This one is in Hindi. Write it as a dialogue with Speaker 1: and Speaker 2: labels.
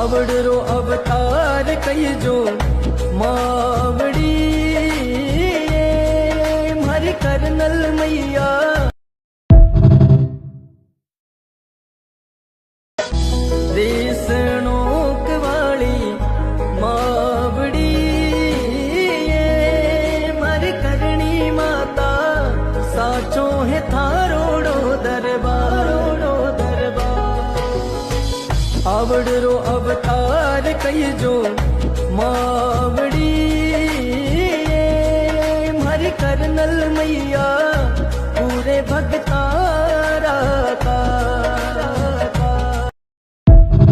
Speaker 1: आवड़रो अवतार कहिजो मावड़ी मारी करनल मैया। देसणोक वाली मावड़ी मारी करणी माता साचो है थारोड़ो दरबार। आवड़रो अवतार कहिजो मावड़ी मारी करनल मैया पूरे भगता